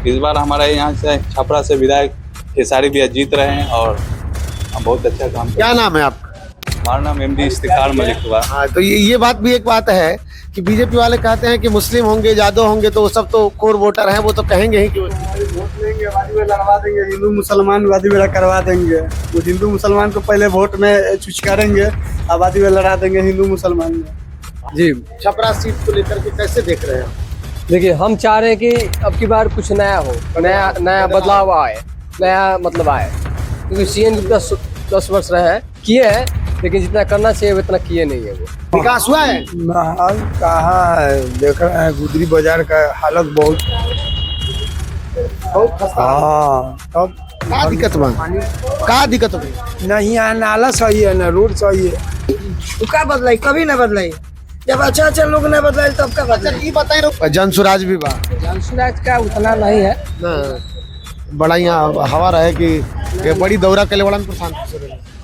इस बार हमारे यहाँ से छपरा से विधायक खेसारी भैया जीत रहे हैं और हम बहुत अच्छा काम कर। क्या नाम है आपका? हमारा नाम एमडी इफ्तिखार मलिक हुआ। हाँ, तो ये बात भी एक बात है कि बीजेपी वाले कहते हैं कि मुस्लिम होंगे, यादव होंगे तो वो सब तो कोर वोटर हैं, वो तो कहेंगे ही कि वोट लेंगे, वादी में लड़वा देंगे, हिंदू मुसलमान वादी में करवा देंगे। वो हिंदू मुसलमान को पहले वोट में चूज करेंगे, आबादी में लड़ा देंगे हिंदू मुसलमान में। जी छपरा सीट को लेकर के कैसे देख रहे हैं? देखिए, हम चाह रहे हैं कि अब की बार कुछ नया हो, नया बदलाव आए, नया मतलब आए, क्योंकि सीएम 10 वर्ष रहे हैं, किए हैं, लेकिन जितना करना चाहिए उतना किए नहीं है। वो विकास हुआ है? कहाँ है, देख रहे हैं गुदरी बाजार का हालत बहुत खस्ता। हाँ। अब का दिक्कत बा? का दिक्कत बा? नहीं यहाँ नाला सही है ना रोड सही है। तो का बदलाई, कभी ना बदलाई। जब अच्छा लोग ना बदलाए तब का बदलाई। ये बताए जनसुराज भी बा? जनसुराज का उतना नहीं है ना, बड़ा यहाँ हवा रहे कि ये बड़ी दौरा के लिए बड़ा प्रशांत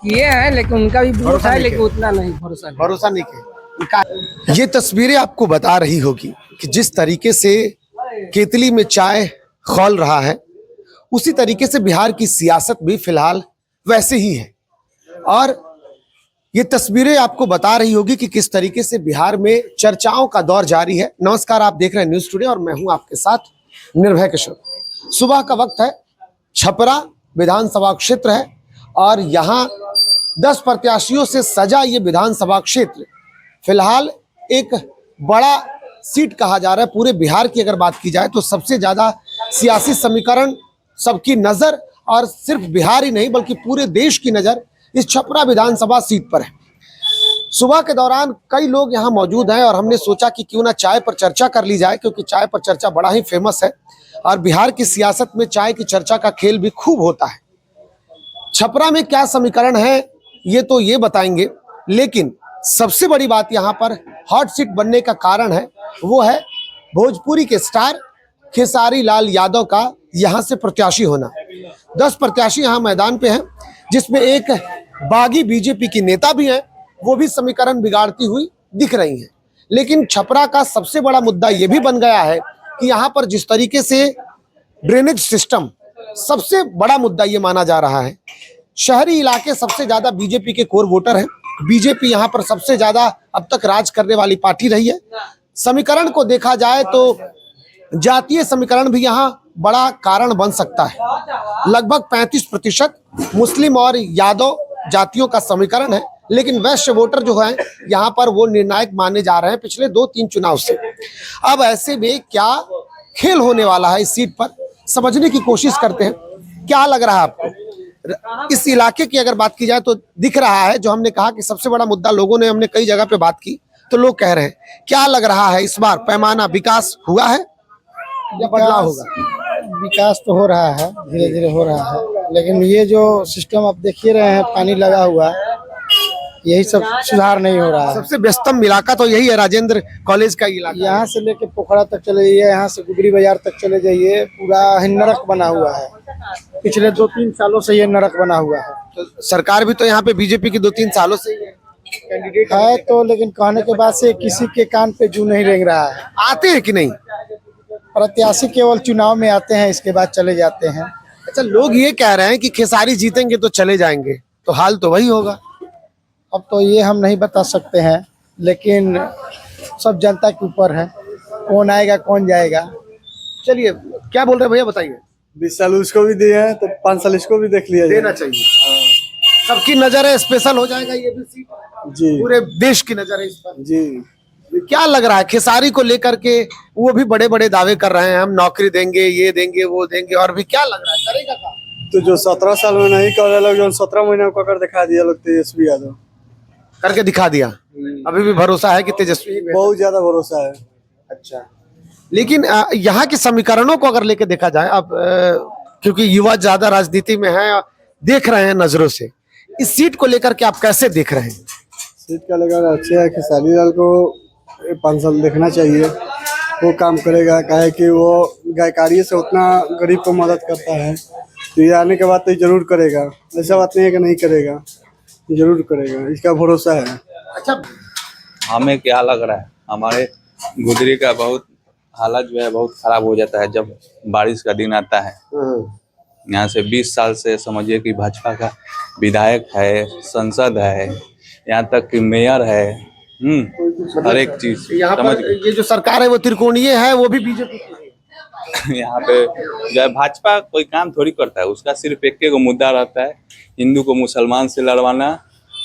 ये है, लेकिन उनका भी वोट भरोसा है, नहीं लेकिन है। उतना नहीं भरोसा नहीं। के ये तस्वीरें आपको बता रही होगी कि जिस तरीके से केतली में चाय खौल रहा है, उसी तरीके से बिहार की सियासत भी फिलहाल वैसे ही है। और ये तस्वीरें आपको बता रही होगी कि किस तरीके से बिहार में चर्चाओं का दौर जारी है। नमस्कार, आप देख रहे हैं न्यूज़ टुडे और मैं हूं आपके साथ निर्भय किशोर। सुबह का वक्त है, छपरा विधानसभा क्षेत्र है और यहाँ 10 प्रत्याशियों से सजा ये विधानसभा क्षेत्र फिलहाल एक बड़ा सीट कहा जा रहा है। पूरे बिहार की अगर बात की जाए तो सबसे ज्यादा सियासी समीकरण, सबकी नजर, और सिर्फ बिहार ही नहीं बल्कि पूरे देश की नजर इस छपरा विधानसभा सीट पर है। सुबह के दौरान कई लोग यहाँ मौजूद हैं और हमने सोचा कि क्यों ना चाय पर चर्चा कर ली जाए, क्योंकि चाय पर चर्चा बड़ा ही फेमस है और बिहार की सियासत में चाय की चर्चा का खेल भी खूब होता है। छपरा में क्या समीकरण है ये बताएंगे, लेकिन सबसे बड़ी बात यहाँ पर हॉट सीट बनने का कारण है वो है भोजपुरी के स्टार खेसारी लाल यादव का यहाँ से प्रत्याशी होना। 10 प्रत्याशी यहाँ मैदान पे हैं, जिसमें एक बागी बीजेपी की नेता भी है, वो भी समीकरण बिगाड़ती हुई दिख रही हैं। लेकिन छपरा का सबसे बड़ा मुद्दा ये भी बन गया है कि यहाँ पर जिस तरीके से ड्रेनेज सिस्टम सबसे बड़ा मुद्दा ये माना जा रहा है। शहरी इलाके सबसे ज्यादा बीजेपी के कोर वोटर हैं। बीजेपी यहाँ पर सबसे ज्यादा अब तक राज करने वाली पार्टी रही है। समीकरण को देखा जाए तो जातीय समीकरण भी यहाँ बड़ा कारण बन सकता है। लगभग 35% मुस्लिम और यादव जातियों का समीकरण है, लेकिन वैश्य वोटर जो है यहाँ पर वो निर्णायक माने जा रहे हैं पिछले 2-3 चुनाव से। अब ऐसे में क्या खेल होने वाला है इस सीट पर, समझने की कोशिश करते हैं। क्या लग रहा है आपको इस इलाके की अगर बात की जाए तो दिख रहा है, जो हमने कहा कि सबसे बड़ा मुद्दा लोगों ने, हमने कई जगह पे बात की तो लोग कह रहे हैं, क्या लग रहा है इस बार पैमाना विकास हुआ है या बदलाव होगा? विकास तो हो रहा है, धीरे धीरे हो रहा है, लेकिन ये जो सिस्टम आप देख ही रहे हैं, पानी लगा हुआ है, यही सब सुधार नहीं हो रहा है। सबसे व्यस्तम इलाका तो यही है, राजेंद्र कॉलेज का इलाका। यहाँ से लेके पोखरा तक चले जाइए, यहाँ से गुदरी बाजार तक चले जाइए, पूरा नरक बना हुआ है। पिछले 2-3 सालों से ये नरक बना हुआ है। तो सरकार भी तो यहाँ पे बीजेपी की 2-3 सालों से ही है, कैंडिडेट है तो, लेकिन कहने के बाद से किसी के कान पे जू नहीं रेंग रहा है। आते हैं कि नहीं? प्रत्याशी केवल चुनाव में आते हैं, इसके बाद चले जाते हैं। अच्छा, लोग ये कह रहे हैं कि खेसारी जीतेंगे तो चले जाएंगे, तो हाल तो वही होगा। अब तो ये हम नहीं बता सकते हैं, लेकिन सब जनता के ऊपर है, कौन आएगा कौन जाएगा। चलिए, क्या बोल रहे हैं भैया, बताइए। 20 साल उसको भी दिए हैं तो 5 साल इसको भी देख लिया देना चाहिए। सबकी नजर है, स्पेशल हो जाएगा ये भी सीट, जी पूरे देश की नजर है इस पर। जी। क्या लग रहा है खेसारी को लेकर के? वो भी बड़े बड़े दावे कर रहे हैं, हम नौकरी देंगे, ये देंगे, वो देंगे, और भी क्या लग रहा है करेगा काम? तो जो 17 साल में नहीं कर रहे लोग, जो 17 महीना को कर दिखा दिया लोग, तेजस्वी यादव करके दिखा दिया। अभी भी भरोसा है कि तेजस्वी बहुत ज्यादा भरोसा है। अच्छा, लेकिन यहाँ के समीकरणों को अगर लेके देखा जाए, अब क्योंकि युवा ज्यादा राजनीति में है, देख रहे हैं नजरों से, इस सीट को लेकर के आप कैसे देख रहे हैं? सीट का लेकर अच्छा है, खेसारी लाल को 5 साल देखना चाहिए, वो काम करेगा। काहे कि वो गायकारी से उतना गरीब को मदद करता है, तो ये आने के बाद तो जरूर करेगा। ऐसा बात नहीं है कि नहीं करेगा, जरूर करेगा, इसका भरोसा है। अच्छा, हमें क्या लग रहा है, हमारे गुदरी का बहुत हालत जो है बहुत खराब हो जाता है जब बारिश का दिन आता है। यहाँ से 20 साल से समझिए कि भाजपा का विधायक है, संसद है, यहाँ तक कि मेयर है, हर एक चीज यहाँ समझ पर ये जो सरकार है वो त्रिकोणीय है, वो भी बीजेपी यहाँ पे जो है भाजपा कोई काम थोड़ी करता है, उसका सिर्फ एक ही मुद्दा रहता है, हिंदू को मुसलमान से लड़वाना,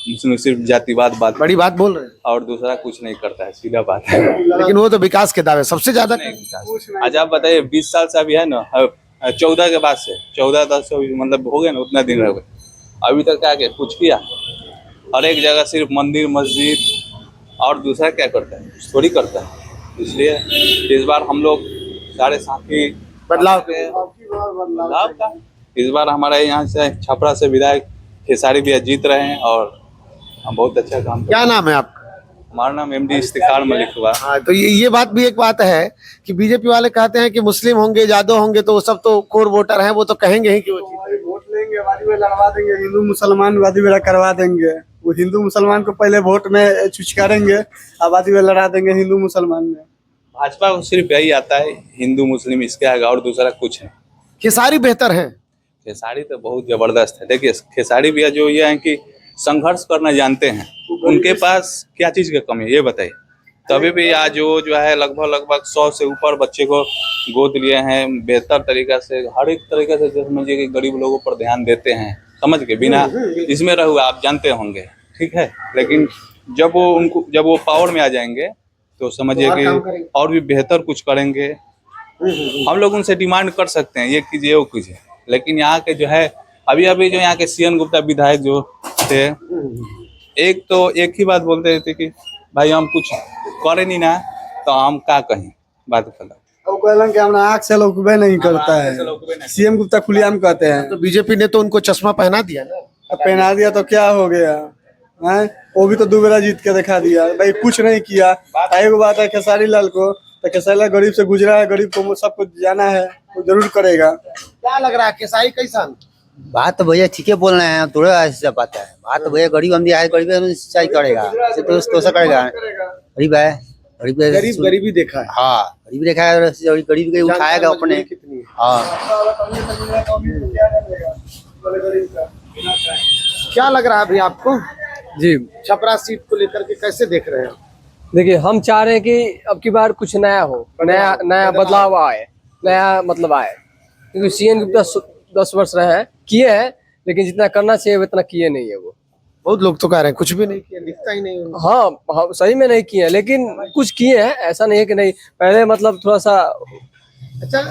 उसमें सिर्फ जातिवाद बात बड़ी बात बोल रहे हैं, और दूसरा कुछ नहीं करता है, सीधा बात है। लेकिन वो तो विकास के दावे सबसे ज्यादा आज आप बताइए 20 साल से अभी है ना, 14 के बाद से 14-10 मतलब हो गए ना, उतना दिन रह गए, अभी तक क्या किया, कुछ किया? हर एक जगह सिर्फ मंदिर मस्जिद, और दूसरा क्या करता है, कुछ थोड़ी करता है। इसलिए इस बार हम लोग सारे साथी बदलाव का इस बार हमारे यहाँ से छपरा से विधायक खेसारी भैया जीत रहे हैं और हम बहुत अच्छा काम क्या नाम है आपका? हमारा नाम MD इफ्तिखार मलिक हुआ। हाँ, तो ये बात भी एक बात है कि बीजेपी वाले कहते हैं कि मुस्लिम होंगे, यादव होंगे तो वो सब तो कोर वोटर हैं, वो तो कहेंगे ही कि वो वोट लेंगे, वादी में लड़वा देंगे, हिंदू मुसलमान वादी में करवा देंगे। वो हिंदू मुसलमान को पहले वोट में चुचकारेंगे, आबादी में लड़ा देंगे हिंदू मुसलमान में। भाजपा को सिर्फ यही आता है, हिंदू मुस्लिम इसके आगे, और दूसरा कुछ है। खेसारी बेहतर है। खेसारी तो बहुत जबरदस्त है। देखिए खेसारी भैया जो ये है कि संघर्ष करना जानते हैं, उनके पास क्या चीज की कमी है ये बताइए। तभी भी आज वो जो है लगभग 100 से ऊपर बच्चे को गोद लिए हैं, बेहतर तरीका से, हर एक तरीके से समझिए कि गरीब लोगों पर ध्यान देते हैं, समझ के बिना इसमें रहुआ आप जानते होंगे, ठीक है। लेकिन जब वो पावर में आ जाएंगे तो समझिए कि और भी बेहतर कुछ करेंगे। हम लोग उनसे डिमांड कर सकते हैं ये कीजिए वो कीजिए, लेकिन यहाँ के जो है अभी जो यहाँ के CN गुप्ता विधायक जो थे, एक ही बात बोलते थे कि भाई हम कुछ करे नहीं ना तो हम क्या कहें, बात कर अब कहलन कि हमरा आँख से लौकबे नहीं करता है, CM गुप्ता खुलेआम कहते हैं। तो बीजेपी ने तो उनको चश्मा पहना दिया ना। अब पहना दिया तो क्या हो गया है? वो भी तो 2 बार जीत के दिखा दिया, भाई कुछ नहीं किया। एक बात है खेसारी लाल को, तो खेसारी लाल गरीब से गुजरा है, गरीब को सब कुछ जाना है, वो जरूर करेगा। क्या लग रहा है खेसारी कैसा? बात तो भैया ठीक है बोल रहे हैं, थोड़ा ऐसा बात है। बात तो भैया गरीब हम है, गरीब सिंचाई करेगा, तो ऐसा करेगा। गरीब है, गरीबी देखा है। हाँ गरीब देखा है, गरीब के उठाएगा अपने। हाँ क्या लग रहा है अभी आपको जी छपरा सीट को लेकर के, कैसे देख रहे हैं? देखिए, हम चाह रहे हैं कि अब की बार कुछ नया हो, नया बदलाव आए, नया मतलब आए, क्योंकि CN गुप्ता 10 वर्ष रहे हैं, किए हैं, लेकिन जितना करना चाहिए उतना किए नहीं है वो। बहुत लोग तो कह रहे हैं कुछ भी नहीं किया, दिखता ही नहीं। हाँ, सही में नहीं किए हैं, लेकिन कुछ किए हैं, ऐसा नहीं है कि नहीं। पहले मतलब थोड़ा सा। अच्छा,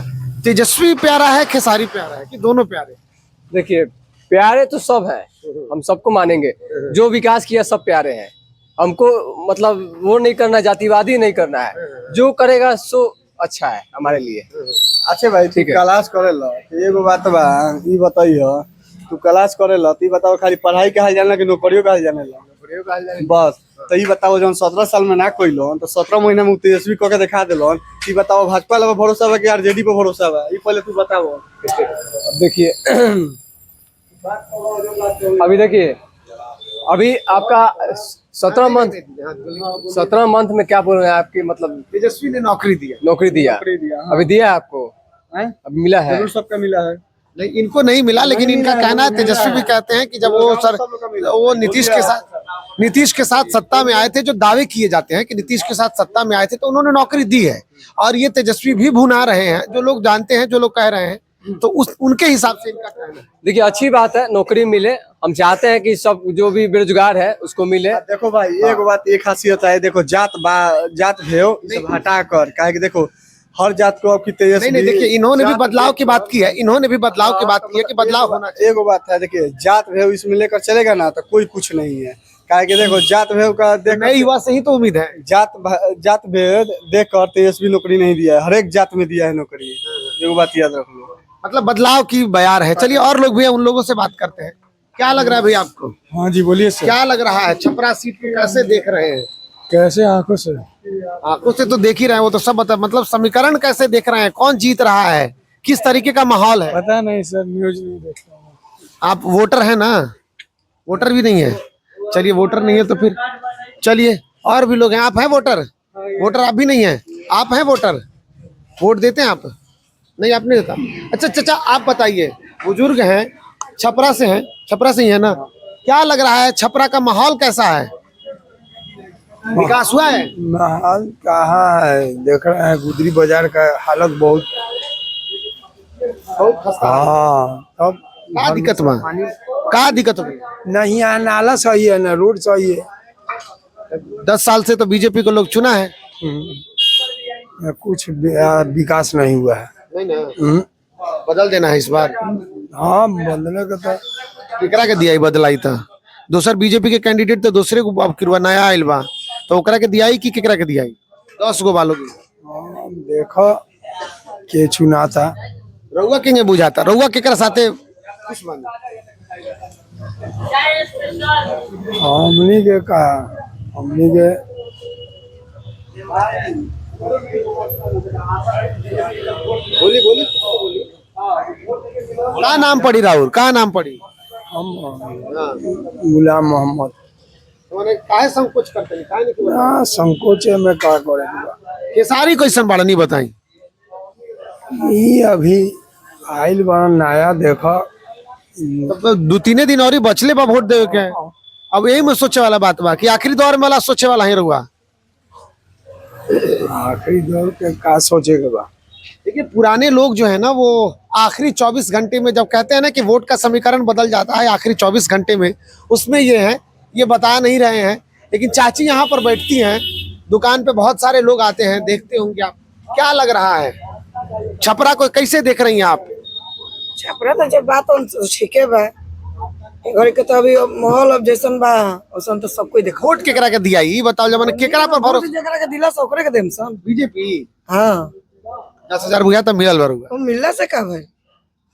तेजस्वी प्यारा है, खेसारी प्यारा है कि दोनों प्यारे? देखिए, प्यारे तो सब हैं, हम सबको मानेंगे, जो विकास किया सब प्यारे हैं। हमको मतलब वो नहीं करना, जातिवादी नहीं करना है, जो करेगा सो अच्छा है हमारे लिए। अच्छा भाई, ठीक है, क्लास करेला एगो बात बा, ई बताइयो तू क्लास करेला तो ई बताओ खाली पढ़ाई के हाल जानला कि नौकरियों का हाल जानेला? बस तो ई बताओ, जौन 17 साल में ना कोइलो तो 17 महीना में तेजस्वी कह के दिखा देलो। ई बताओ भाजपा पे भरोसा बा कि RJD पे भरोसा बा? ई पहले तू बताओ। देखिए अभी देखिए, अभी आपका 17 मंथ में क्या बोल रहे हैं आपकी, मतलब तेजस्वी ने नौकरी दिया। अभी दिया है आपको? अभी मिला है? जरूर सबका मिला है। नहीं, इनको नहीं मिला, लेकिन इनका कहना है, तेजस्वी भी कहते हैं कि जब वो नीतीश के साथ सत्ता में आए थे, जो दावे किए जाते हैं कि नीतीश के साथ सत्ता में आए थे तो उन्होंने नौकरी दी है, और ये तेजस्वी भी भुना रहे हैं, जो लोग जानते हैं, जो लोग कह रहे हैं, तो उनके हिसाब से इनका कहना है। देखिए, अच्छी बात है, नौकरी मिले, हम चाहते हैं कि सब जो भी बेरोजगार है उसको मिले। देखो भाई, एक बात, एक खासियत है, देखो जात भेव सब हटा कर, काहे कि देखो हर जात को आपकी तेजस्वी। नहीं, देखिए, इन्होंने भी बदलाव की बात की है, कि बदलाव होना चाहिए। एगो बात है, देखिए जात भेव इसमें लेकर चलेगा ना तो कोई कुछ नहीं है, काहे कि देखो जात भेव का नए युवा से ही तो उम्मीद है। जात भेद देख कर तेजस्वी नौकरी नहीं दिया है, हर एक जात में दिया है नौकरी। एगो बात याद रख लो, मतलब बदलाव की बयार है। चलिए, और लोग भी हैं, उन लोगों से बात करते हैं। क्या लग रहा है भैया आपको? हाँ जी बोलिए सर। क्या लग रहा है छपरा सीट को कैसे देख रहे हैं? कैसे? आंखों से तो देख ही रहे हैं, वो तो सब बता, मतलब समीकरण कैसे देख रहे हैं, कौन जीत रहा है, किस तरीके का माहौल है? पता नहीं सर, न्यूज नहीं देखता हूँ। आप वोटर है ना? वोटर भी नहीं है? चलिए, वोटर नहीं है तो फिर चलिए, और भी लोग हैं। आप हैं वोटर? वोटर आप भी नहीं है? आप हैं वोटर? वोट देते हैं आप? नहीं, आप नहीं देता। अच्छा चाचा, आप बताइए, बुजुर्ग हैं, छपरा से हैं, छपरा से ही है ना, क्या लग रहा है छपरा का माहौल कैसा है? विकास हुआ है? माहौल कहाँ है, देख रहे हैं गुदरी बाजार का हालत बहुत। हाँ, तब का दिक्कत बा? का दिक्कत बा? नहीं, यहाँ नाला सही है ना रोड सही है। 10 साल से तो बीजेपी को लोग चुना है। कुछ विकास नहीं हुआ है। नहीं ना, बदल देना है इस बार। हाँ, बदले का तो केकरा के दिया बदलाई था? दोसर बीजेपी के कैंडिडेट तो दूसरे को अब किरवा नया आइल बा, तो ओकरा के दियाई कि केकरा के दियाई? 10 गो बालों की। देखो के चुना था। रउआ के बुझाता, रउआ केकरा साथे खुश बानी? हमनी के कहा, हमनी के बोली बोली का नाम पड़ी राहुल, का नाम पड़ी? हम गुलाम मोहम्मद। माने काहे संकोच करते हैं, काहे नहीं? हाँ, संकोच है में का करे। केसारी कैसन बाड़ा नहीं बताई? ये अभी आइल बा नया, देखो तब तो 2-3 दिन और ही बचले बा वोट देवे के। अब यही में सोचे वाला बात बा कि आखिरी दौर में वाला सोचे वाला ही रहुआ। आखिरी दौर के का सोचे के बा। देखिए, पुराने लोग जो है ना, वो आखिरी 24 घंटे में जब कहते हैं ना कि वोट का समीकरण बदल जाता है आखिरी 24 घंटे में, उसमें ये है, ये बता नहीं रहे हैं, लेकिन चाची यहाँ पर बैठती हैं, दुकान पे बहुत सारे लोग आते हैं, देखते होंगे आप। क्या लग रहा है छपरा को कैसे देख रही हैं आप? छपरा तो जब बात ठीके बा, घर के तो अभी माहौल अब जैसन बा वैसन तो सब कोई देखो। वोट केकरा के दिया ये बताओ, जब केकरा पर भरोसा? जकरा के दिला से ओकरे के देम सन। बीजेपी। हाँ, 10,000 भुया तो मिलल बरुआ। वो मिलला से का भाई,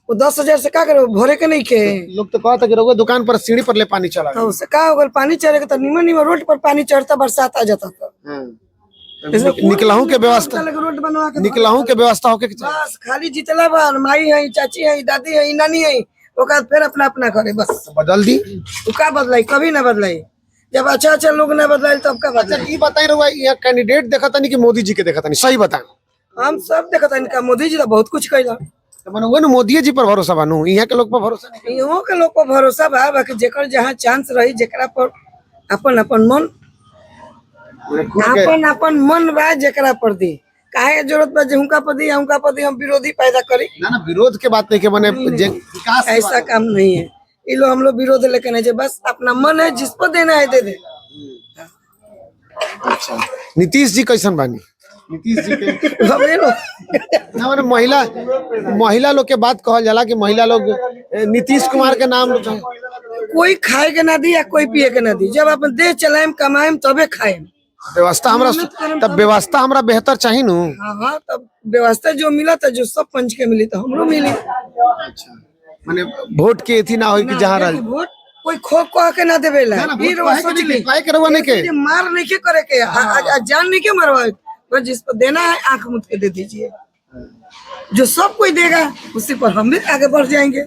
वो 10,000 से का करे, भरे के नहीं के। लोग तो कहता कि रहुआ दुकान पर सीढ़ी पर ले पानी चला तो उससे का होगा, पानी चढ़ेगा तो नीमन नीमन रोड पर पानी चढ़ता, बरसात आ जाता था। निकलहू के व्यवस्था, रोड बनवा के निकलहू के व्यवस्था होके चाहिए। बस खाली जितला बार माई है, चाची है, दादी है, नानी है, ओका फिर अपना अपना करे बस। बदल दी तू का बदलाई, कभी ना बदलाई। जब अच्छा अच्छा लोग ना बदलाई तब का अच्छा, बदलाई। ये बताई रहुआ, ये कैंडिडेट देखा था नहीं कि मोदी जी के देखा था नहीं? सही बताएं। हम सब देखता इनका, मोदी जी तो बहुत कुछ कैला। तो मैंने वो ना मोदी जी पर भरोसा बानू, यहाँ के लोग पर भरोसा नहीं। यहाँ के लोग पर भरोसा बा, बाकी जेकर जहाँ चांस रही, जेकरा पर अपन अपन मन, अपन अपन मन बा, जेकरा पर दी। काहे जरूरत बा जे हुनका पर दी, हुनका पर दी हम विरोधी पैदा करी? ना ना, विरोध के बात नहीं के मैंने विकास की ऐसा बात है। काम नहीं है। ये लोग हम लोग विरोध लेके नहीं, बस अपना मन है, जिस पर देना है दे दे। नीतीश जी कैसन बानी? नीतीश जी के हमें लोग ना, मैंने महिला लोग के बात कहल जाला कि महिला लोग नीतीश कुमार के नाम कोई खाए के ना दी या कोई पिए के ना दी, जब अपन देह चलाएम कमाएम तबे खाएम। व्यवस्था हमरा, तब व्यवस्था हमरा बेहतर चाहिए नू। हाँ हाँ, तब व्यवस्था जो मिला था, जो सब पंच के मिली तो हमरो मिली। माने वोट के थी ना हो कि जहाँ रह वोट कोई खो कह के ना देवे ला, मार नहीं के करे के, जान नहीं के मरवाए, बस जिस पर देना है आंख मुद के दे दीजिए। जो सब कोई देगा उसी पर हम भी आगे बढ़ जाएंगे।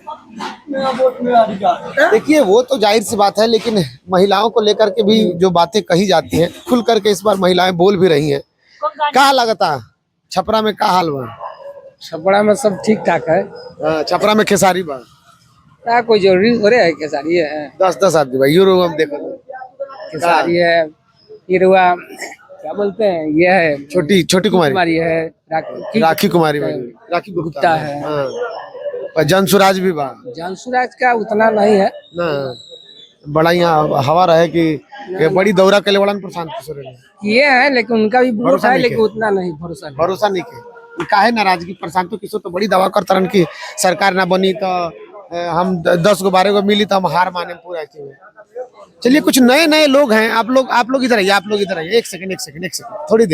देखिए, वो तो जाहिर सी बात है, लेकिन महिलाओं को लेकर के भी जो बातें कही जाती हैं, खुल करके इस बार महिलाएं बोल भी रही हैं। क्या लगता छपरा में का हाल बा? छपरा में सब ठीक ठाक है। छपरा में खेसारी बा? क्या कोई जरूरी हो रहा है? खेसारी है, 10-10 आदमी भाई, यूरो हम देखो। खेसारी है, फिर हुआ क्या बोलते हैं, ये है छोटी कुमारी है, राखी कुमारी भाई, राखी गुप्ता है, और जनसुराज भी बा। जानसुराज का उतना नहीं है ना, बड़ा यहाँ हवा रहे कि बड़ी दौरा के लिए बड़ा प्रशांत किशोर ये है, लेकिन उनका भी वोट भरोसा है, नहीं लेकिन है। उतना नहीं भरोसा नहीं के काहे नाराजगी? प्रशांत किशोर तो बड़ी दावा करता रहन कि सरकार ना बनी तो हम 10 गो 12 गो मिली तो हम हार माने पूरा चीज। चलिए, कुछ नए नए लोग हैं। आप लोग इधर आइए, आप लोग इधर आइए। एक सेकंड, थोड़ी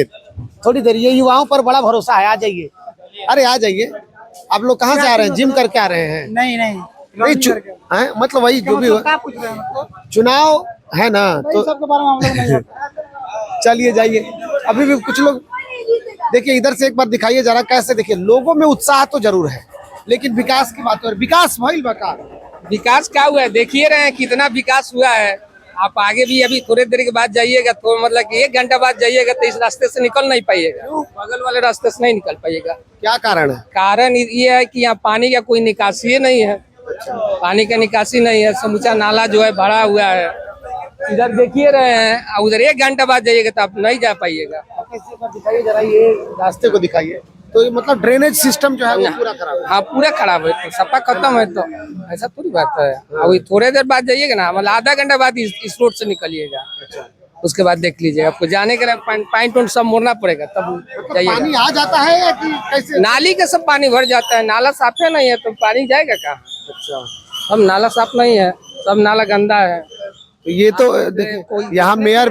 देर ये युवाओं पर बड़ा भरोसा है। आ जाइए, अरे आ जाइए। आप लोग कहाँ से आ रहे हैं? जिम करके आ रहे हैं? नहीं मतलब वही जो भी हो, चुनाव है ना, तो चलिए जाइए। अभी भी कुछ लोग, देखिए इधर से एक बार दिखाइए जरा, कैसे देखिए लोगों में उत्साह तो जरूर है, लेकिन विकास की बात हो, विकास भइल बा का? विकास क्या हुआ है? देखिए रहे हैं कितना विकास हुआ है। आप आगे भी अभी थोड़ी देर के बाद जाइएगा तो मतलब कि 1 घंटा बाद जाइएगा तो इस रास्ते से निकल नहीं पाइएगा, बगल वाले रास्ते से नहीं निकल पाइएगा। क्या कारण है? कारण ये है कि यहाँ पानी का कोई निकासी नहीं है, पानी का निकासी नहीं है, समूचा नाला जो है भरा हुआ है। इधर देखिए रहे हैं, उधर 1 घंटा बाद जाइएगा तो आप नहीं जा पाइएगा। दिखाइए जरा, ये रास्ते को दिखाइए। तो ये मतलब ड्रेनेज सिस्टम जो है वो पूरा खराब है। हाँ पूरा खराब है, तो सफा खत्म है, तो ऐसा पूरी बात है। अभी थोड़े देर बाद जाइएगा ना, मतलब आधा घंटा बाद इस रोड से निकलिएगा, उसके बाद देख लीजिएगा। आपको जाने के लिए पाइप सब मोड़ना पड़ेगा तब जाइएगा। पानी आ जाता है या कि कैसे? नाली का सब पानी भर जाता है, नाला साफ है नहीं है तो पानी जाएगा कहाँ? अच्छा, सब नाला साफ नहीं है, सब नाला गंदा है। तो ये तो देखिए, यहाँ मेयर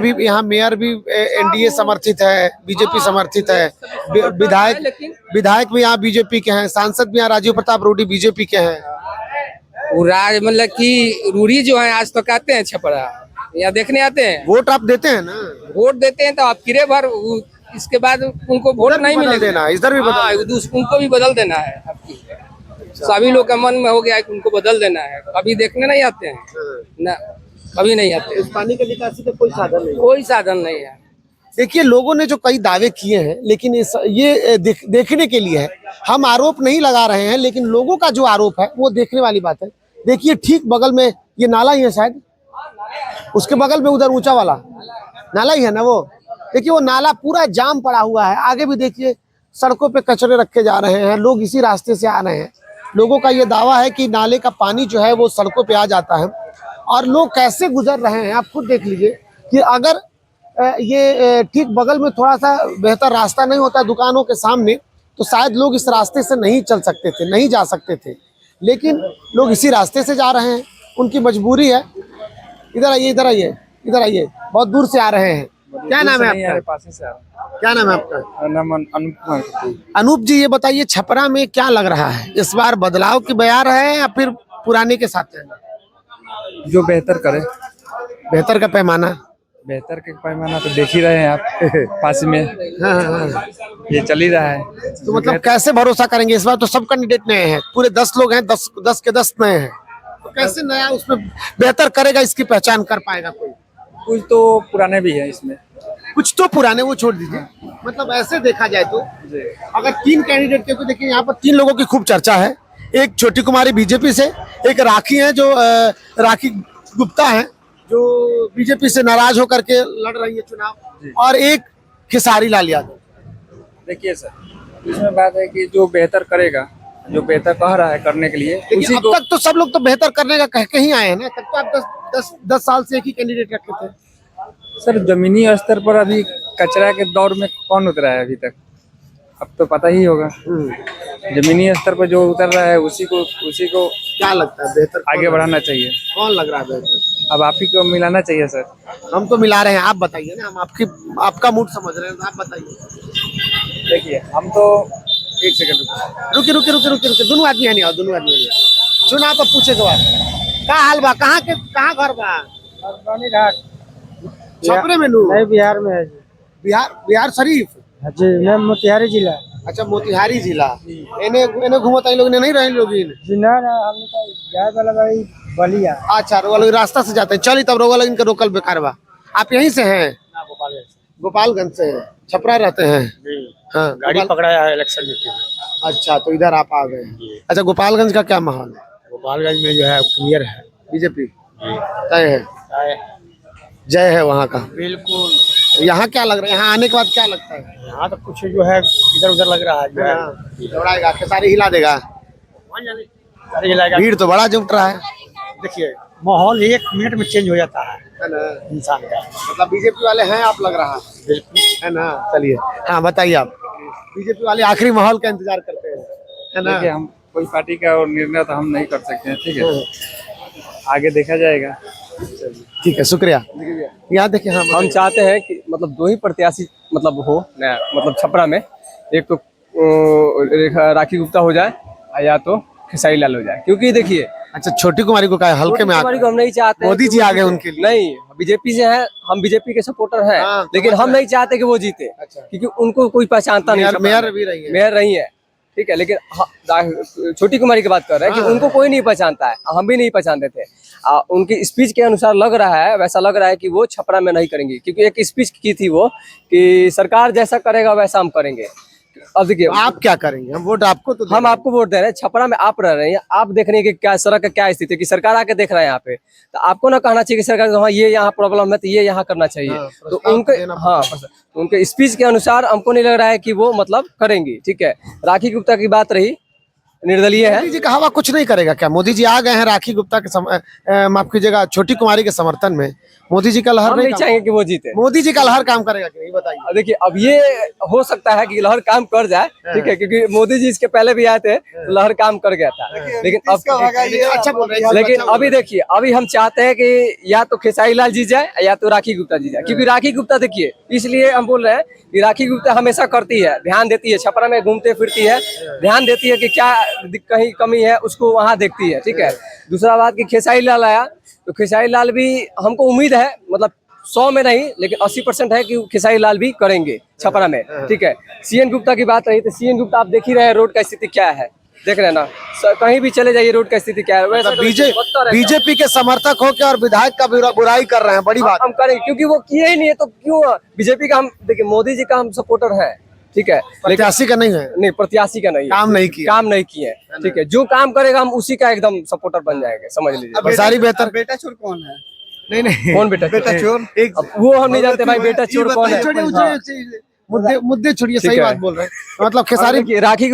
भी एनडीए समर्थित है, बीजेपी समर्थित है, विधायक भी यहाँ बीजेपी के हैं, सांसद भी यहाँ राजीव प्रताप रूडी बीजेपी के हैं। वो राज मतलब कि रूढ़ी जो है आज तो कहते हैं छपरा, यहाँ देखने आते हैं, वोट आप देते हैं ना? वोट देते हैं तो आप किरे भर इसके बाद उनको वोट नहीं मिलेगा, देना इधर भी उनको भी बदल देना है। आपकी सभी लोग का मन में हो गया है कि उनको बदल देना है, कभी देखने नहीं आते हैं ना, कभी नहीं आते। इस पानी के निकासी का कोई साधन नहीं, कोई साधन नहीं है। देखिए, लोगों ने जो कई दावे किए हैं, लेकिन ये देखने के लिए है। हम आरोप नहीं लगा रहे हैं, लेकिन लोगों का जो आरोप है वो देखने वाली बात है। देखिए, ठीक बगल में ये नाला ही है शायद, उसके बगल में उधर ऊंचा वाला नाला ही है ना वो। देखिए, वो नाला पूरा जाम पड़ा हुआ है। आगे भी देखिए, सड़कों पे कचरे रखे जा रहे हैं, लोग इसी रास्ते से आ रहे हैं। लोगों का ये दावा है कि नाले का पानी जो है वो सड़कों पे आ जाता है, और लोग कैसे गुजर रहे हैं आप खुद देख लीजिए कि अगर ये ठीक बगल में थोड़ा सा बेहतर रास्ता नहीं होता दुकानों के सामने, तो शायद लोग इस रास्ते से नहीं चल सकते थे, नहीं जा सकते थे, लेकिन लोग इसी रास्ते से जा रहे हैं, उनकी मजबूरी है। इधर आइए, इधर आइए, इधर आइए, बहुत दूर से आ रहे हैं। क्या नाम है आपका? क्या नाम है आपका? अनूप जी, ये बताइए, छपरा में क्या लग रहा है इस बार, बदलाव की बयार है या फिर पुराने के साथ है? जो बेहतर करे। बेहतर का पैमाना? बेहतर का पैमाना तो देख ही रहे हैं आप पास में। हाँ। ये चल ही रहा है। तो मतलब कैसे भरोसा करेंगे इस बार? तो सब कैंडिडेट नए हैं, पूरे 10 लोग हैं, 10 के 10 नए हैं, तो कैसे नया उसमें बेहतर करेगा, इसकी पहचान कर पाएगा कोई? कुछ तो पुराने भी है इसमें, कुछ तो पुराने, वो छोड़ दीजिए। मतलब ऐसे देखा जाए तो अगर 3 कैंडिडेट के, देखिए यहाँ पर 3 लोगों की खूब चर्चा है। एक छोटी कुमारी बीजेपी से, एक राखी है जो राखी गुप्ता है जो बीजेपी से नाराज होकर के लड़ रही है चुनाव, और एक खेसारी लाल यादव। देखिए सर, इसमें बात है कि जो बेहतर करेगा, जो बेहतर कह रहा है करने के लिए, उसी अब तक तो सब लोग तो बेहतर करने का कह के ही आए हैं ना। तब तो आप 10 साल से एक ही कैंडिडेट रखे थे। सर, जमीनी स्तर पर अभी कचरा के दौर में कौन उतरा है अभी तक? अब तो पता ही होगा। जमीनी स्तर पर जो उतर रहा है उसी को क्या लगता है बेहतर आगे बढ़ाना चाहिए? कौन लग रहा है बेहतर? अब आप ही को मिलाना चाहिए सर। हम तो मिला रहे हैं, आप बताइए ना, हम आपका मूड समझ रहे हैं, तो आप बताइए। देखिए, हम तो एक सेकंड रुके, दोनों आदमी है नहीं, और दोनों आदमी है। चुनाव पर पूछे सवाल, का हाल बा, कहाँ घर बा? छपरे में नहीं, बिहार में है जी। बिहार शरीफ जी, मैं मोतिहारी जिला। अच्छा, मोतिहारी जिला। इन्हें घूमत आई लोग ने नहीं रहे लोग जी ना, हमने तो जाए वाला भाई बलिया। अच्छा, रोवा लोग रास्ता से जाते हैं, चलिए तब रोवा लोग इनका रोकल बेकार बा। आप यहीं से हैं? गोपालगंज से हैं, छपरा रहते हैं? हाँ, गाड़ी पकड़ाया है इलेक्शन ड्यूटी में। अच्छा, तो इधर आप आ गए। अच्छा, गोपालगंज का क्या माहौल है? गोपालगंज में जो है क्लियर है, बीजेपी तय है, जय है वहाँ का। बिल्कुल। यहाँ क्या लग रहा है, यहाँ आने के बाद क्या लगता है? यहाँ तो कुछ जो है इधर उधर लग रहा है, जो है दौड़ाएगा, खेसारी हिला देगा, अरे लाएगा। भीड़ तो बड़ा जुट रहा है। देखिए, माहौल 1 मिनट में चेंज हो जाता है ना इंसान का। मतलब बीजेपी वाले हैं आप, लग रहा है। बिल्कुल है ना। चलिए, हाँ बताइए आप, बीजेपी वाले आखिरी माहौल का इंतजार करते हैं, है ना? देखिए, हम कोई पार्टी का और निर्णय तो हम नहीं कर सकते हैं, ठीक है, आगे देखा जाएगा। ठीक है, शुक्रिया। यहाँ देखिए, हाँ हम चाहते हैं कि मतलब 2 ही प्रत्याशी मतलब हो नया, मतलब छपरा में, एक तो राखी गुप्ता हो जाए या तो खेसारी लाल हो जाए, क्योंकि देखिए। अच्छा, छोटी कुमारी को क्या है, हल्के में कुमारी को हम नहीं चाहते, मोदी जी आ गए उनके लिए। नहीं, बीजेपी से है, हम बीजेपी के सपोर्टर हैं, लेकिन हम नहीं चाहते कि वो जीते, क्योंकि उनको कोई पहचानता नहीं। मेयर भी रही है, मेयर रही है, ठीक है, लेकिन छोटी कुमारी की बात कर रहे हैं कि उनको कोई नहीं पहचानता है, हम भी नहीं पहचानते थे। उनकी स्पीच के अनुसार लग रहा है, वैसा लग रहा है कि वो छपरा में नहीं करेंगे, क्योंकि एक स्पीच की थी वो कि सरकार जैसा करेगा वैसा हम करेंगे। अब देखिए आप क्या करेंगे, हम वोट आपको तो हम आपको वोट दे रहे हैं, छपरा में आप रह रहे हैं, आप देख रहे हैं कि क्या सड़क का क्या स्थिति है, कि सरकार आके देख रहा है यहाँ पे, तो आपको ना कहना चाहिए कि सरकार हाँ ये यहाँ प्रॉब्लम है तो ये यहाँ करना चाहिए। तो उनके स्पीच के अनुसार हमको नहीं लग रहा है कि वो मतलब करेंगी। ठीक है, राखी गुप्ता की बात रही, निर्दलीय है। मोदी जी का हवा कुछ नहीं करेगा क्या? मोदी जी आ गए हैं राखी गुप्ता के माफ कीजिएगा छोटी कुमारी के समर्थन में, मोदी जी का लहर हम नहीं चाहेंगे कि वो जीते। मोदी जी का लहर काम करेगा कि नहीं बताइए? देखिए अब ये हो सकता है कि लहर काम कर जाए, ठीक है, क्योंकि मोदी जी इसके पहले भी आए थे तो लहर काम कर गया था, लेकिन अब अच्छा बोल रहे हैं। लेकिन अभी देखिए, अभी हम चाहते हैं कि या तो खेसारी लाल जीत जाए या तो राखी गुप्ता जीत जाए, क्योंकि राखी गुप्ता देखिए, इसलिए हम बोल रहे हैं कि राखी गुप्ता हमेशा करती है, ध्यान देती है, छपरा में घूमते फिरती है, ध्यान देती है कि क्या कहीं कमी है उसको वहाँ देखती है। ठीक है, दूसरा बात कि खेसारी लाल आया तो खेसारी लाल भी हमको उम्मीद है, मतलब 100 में नहीं लेकिन 80% है कि खेसारी लाल भी करेंगे छपरा में। ठीक है, सीएन गुप्ता की बात रही तो सीएन गुप्ता आप देख ही रहे हैं रोड का स्थिति क्या है, देख रहे हैं ना, कहीं भी चले जाइए रोड का स्थिति क्या है। वैसे बीजेपी के समर्थक हो के और विधायक का बुराई कर रहे हैं, बड़ी बात। हम करेंगे क्योंकि वो किए ही नहीं है, तो क्यों बीजेपी का हम देखिए, मोदी जी का हम सपोर्टर है, ठीक है, प्रत्याशी का नहीं है, नहीं प्रत्याशी का नहीं, काम नहीं किए, ठीक है, जो काम करेगा हम उसी का एकदम सपोर्टर बन जाएंगे, समझ लीजिए। सारी बेहतर। बेटा चोर कौन है? नहीं कौन बेटा चोर? वो हम नहीं जानते भाई, बेटा चोर कौन है। मुद्दे छोड़िए, सही बात बोल रहे हैं। मतलब खेसारी राखी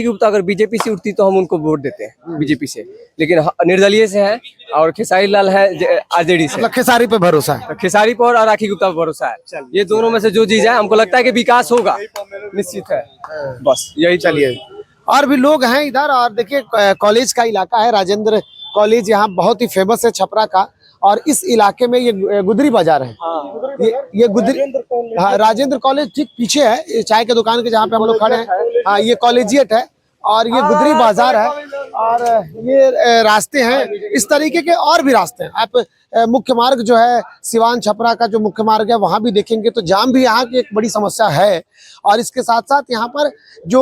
गुप्ता अगर बीजेपी से उठती तो हम उनको वोट देते हैं बीजेपी से, लेकिन निर्दलीय से है और खेसारी लाल है आरजेडी से। मतलब खेसारी पे भरोसा है, खेसारी पर और राखी गुप्ता पर भरोसा है, ये दोनों में से जो जीत जाए हमको लगता है कि विकास होगा, निश्चित है। बस यही चलिए। और भी लोग हैं इधर, और देखिए कॉलेज का इलाका है, राजेंद्र कॉलेज यहाँ बहुत ही फेमस है छपरा का, और इस इलाके में ये गुदरी बाजार है। ये गुदरी, हाँ, राजेंद्र कॉलेज ठीक पीछे है, ये चाय के दुकान के जहाँ पे हम लोग खड़े हैं, हाँ ये कॉलेजिएट है, और ये गुदरी बाजार है, और ये रास्ते हैं, इस तरीके के और भी रास्ते हैं। आप मुख्य मार्ग जो है सिवान छपरा का जो मुख्य मार्ग है वहाँ भी देखेंगे तो जाम भी यहाँ की एक बड़ी समस्या है, और इसके साथ साथ यहाँ पर जो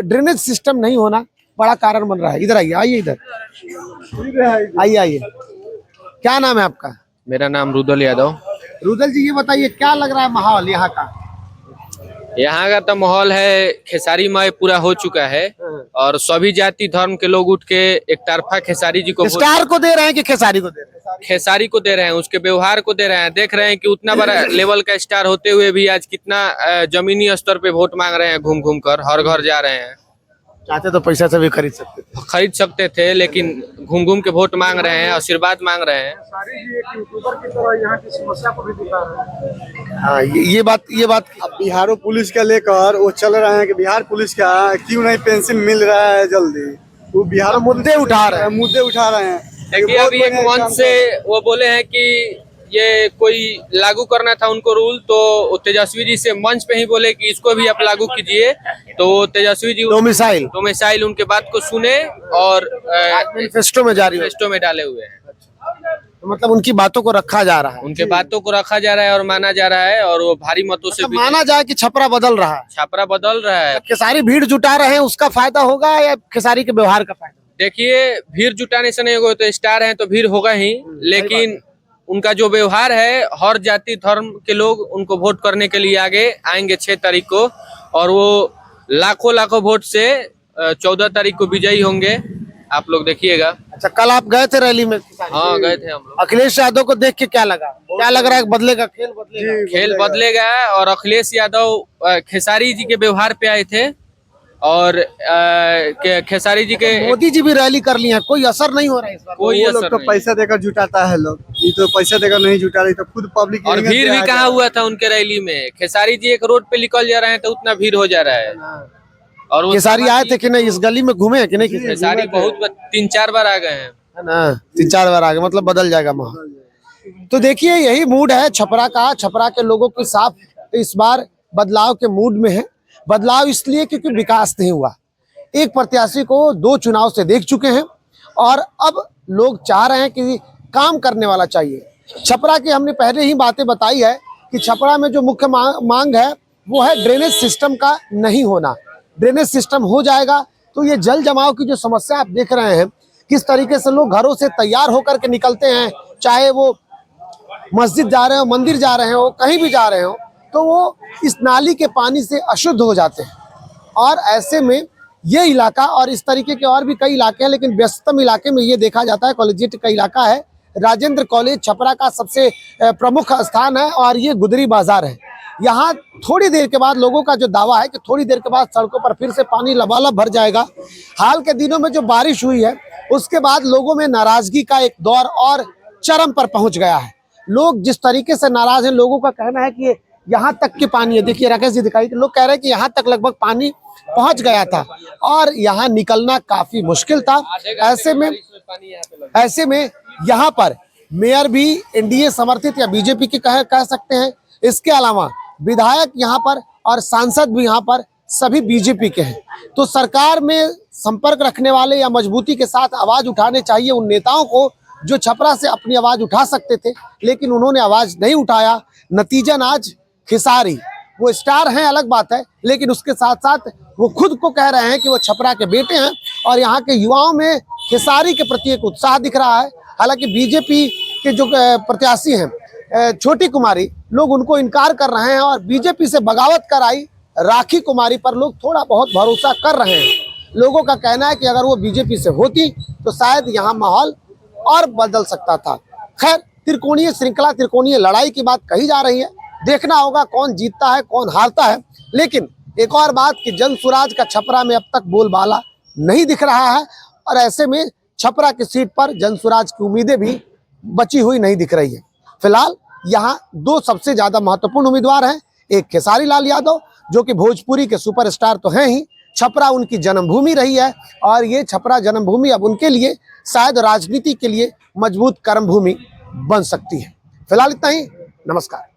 ड्रेनेज सिस्टम नहीं होना बड़ा कारण बन रहा है। इधर आइए, आइए इधर आइए, क्या नाम है आपका? मेरा नाम रुदल यादव। रुदल जी, ये बताइए क्या लग रहा है माहौल यहाँ का? यहाँ का तो माहौल है खेसारीमय पूरा हो चुका है, और सभी जाति धर्म के लोग उठ के एक तरफा खेसारी जी को स्टार को दे रहे हैं कि खेसारी को दे रहे हैं? खेसारी को दे रहे हैं, उसके व्यवहार को दे रहे हैं। देख रहे हैं कि उतना बड़ा लेवल का स्टार होते हुए भी आज कितना जमीनी स्तर पे वोट मांग रहे हैं, घूम घूम कर हर घर जा रहे हैं। चाहते तो पैसा से भी खरीद सकते थे, लेकिन घूम घूम के वोट मांग रहे हैं, आशीर्वाद मांग रहे हैं। हाँ, ये बात अब बिहार पुलिस का लेकर वो चल रहे हैं कि बिहार पुलिस का क्यों नहीं पेंशन मिल रहा है जल्दी, वो बिहार मुद्दे उठा रहे हैं। देखिए अभी एक मंच से वो बोले हैं कि ये कोई लागू करना था उनको रूल, तो तेजस्वी जी से मंच पे ही बोले कि इसको भी आप लागू कीजिए, तो तेजस्वी जी डोमिसाइल उनके बात को सुने और मैनिफेस्टो में डाले हुए हैं। तो मतलब उनकी बातों को रखा जा रहा है, उनके बातों को रखा जा रहा है और माना जा रहा है, और वो भारी मतों से माना जाए कि छपरा बदल रहा है। खेसारी भीड़ जुटा रहे हैं, उसका फायदा होगा या खेसारी के व्यवहार का फायदा? देखिए भीड़ जुटाने से नहीं होगा, तो स्टार हैं तो भीड़ होगा ही, लेकिन उनका जो व्यवहार है, हर जाति धर्म के लोग उनको वोट करने के लिए आगे आएंगे 6 तारीख को, और वो लाखों वोट से 14 तारीख को विजयी होंगे। आप लोग देखिएगा। अच्छा, कल आप गए थे रैली में? हाँ गए थे हम लोग। अखिलेश यादव को देख के क्या लग रहा है बदलेगा, खेल बदलेगा, और अखिलेश यादव खेसारी जी के व्यवहार पे आए थे, और खेसारी जी के मोदी जी भी रैली कर ली है, कोई असर नहीं हो रहा है इस बार। कोई असर तो पैसा देकर जुटाता है लोग, ये तो पैसा देकर नहीं जुटा रही, तो खुद पब्लिक। और भीड़ भी कहाँ हुआ था उनके रैली में? खेसारी जी एक रोड पे निकल जा रहे हैं तो उतना भीड़ हो जा रहा है। और खेसारी आए थे कि नहीं, इस गली में घूमे कि नहीं? खेसारी बहुत 3-4 बार आ गए हैं, है ना, 3-4 बार आ गए, मतलब बदल जाएगा माहौल। तो देखिए यही मूड है छपरा का, छपरा के लोगों की साफ इस बार बदलाव के मूड में है। बदलाव इसलिए क्योंकि विकास नहीं हुआ, एक प्रत्याशी को 2 चुनाव से देख चुके हैं, और अब लोग चाह रहे हैं कि काम करने वाला चाहिए। छपरा की हमने पहले ही बातें बताई है कि छपरा में जो मुख्य मांग है वो है ड्रेनेज सिस्टम का नहीं होना। ड्रेनेज सिस्टम हो जाएगा तो ये जल जमाव की जो समस्या आप देख रहे हैं, किस तरीके से लोग घरों से तैयार होकर के निकलते हैं, चाहे वो मस्जिद जा रहे हो, मंदिर जा रहे हो, कहीं भी जा रहे हो, तो वो इस नाली के पानी से अशुद्ध हो जाते हैं। और ऐसे में ये इलाका और इस तरीके के और भी कई इलाके हैं, लेकिन व्यस्तम इलाके में ये देखा जाता है, कॉलेजिएट का इलाका है, राजेंद्र कॉलेज छपरा का सबसे प्रमुख स्थान है और ये गुदरी बाजार है। यहाँ थोड़ी देर के बाद लोगों का जो दावा है कि थोड़ी देर के बाद सड़कों पर फिर से पानी लबालब भर जाएगा। हाल के दिनों में जो बारिश हुई है उसके बाद लोगों में नाराजगी का एक दौर और चरम पर पहुंच गया है। लोग जिस तरीके से नाराज हैं, लोगों का कहना है कि यहाँ तक के पानी है, देखिए राकेश जी दिखाई, लोग कह रहे हैं कि यहाँ तक लगभग पानी पहुंच गया था और यहाँ निकलना काफी मुश्किल था। ऐसे में यहाँ पर मेयर भी एनडीए समर्थित या बीजेपी के कह सकते हैं। इसके अलावा विधायक यहाँ पर और सांसद भी यहाँ पर सभी बीजेपी के हैं। तो सरकार में संपर्क रखने वाले या मजबूती के साथ आवाज उठाने चाहिए उन नेताओं को जो छपरा से अपनी आवाज उठा सकते थे, लेकिन उन्होंने आवाज नहीं उठाया। नतीजन आज खिसारी, वो स्टार हैं अलग बात है, लेकिन उसके साथ साथ वो खुद को कह रहे हैं कि वो छपरा के बेटे हैं और यहाँ के युवाओं में खिसारी के प्रति एक उत्साह दिख रहा है। हालांकि बीजेपी के जो प्रत्याशी हैं छोटी कुमारी, लोग उनको इनकार कर रहे हैं और बीजेपी से बगावत कराई राखी कुमारी पर लोग थोड़ा बहुत भरोसा कर रहे हैं। लोगों का कहना है कि अगर वो बीजेपी से होती तो शायद यहाँ माहौल और बदल सकता था। खैर, त्रिकोणीय श्रृंखला, त्रिकोणीय लड़ाई की बात कही जा रही है, देखना होगा कौन जीतता है कौन हारता है। लेकिन एक और बात कि जनसुराज का छपरा में अब तक बोलबाला नहीं दिख रहा है और ऐसे में छपरा की सीट पर जनसुराज की उम्मीदें भी बची हुई नहीं दिख रही है। फिलहाल यहाँ दो सबसे ज्यादा महत्वपूर्ण उम्मीदवार हैं, एक खेसारी लाल यादव जो कि भोजपुरी के सुपरस्टार तो हैं ही, छपरा उनकी जन्मभूमि रही है और ये छपरा जन्मभूमि अब उनके लिए शायद राजनीति के लिए मजबूत कर्मभूमि बन सकती है। फिलहाल इतना ही, नमस्कार।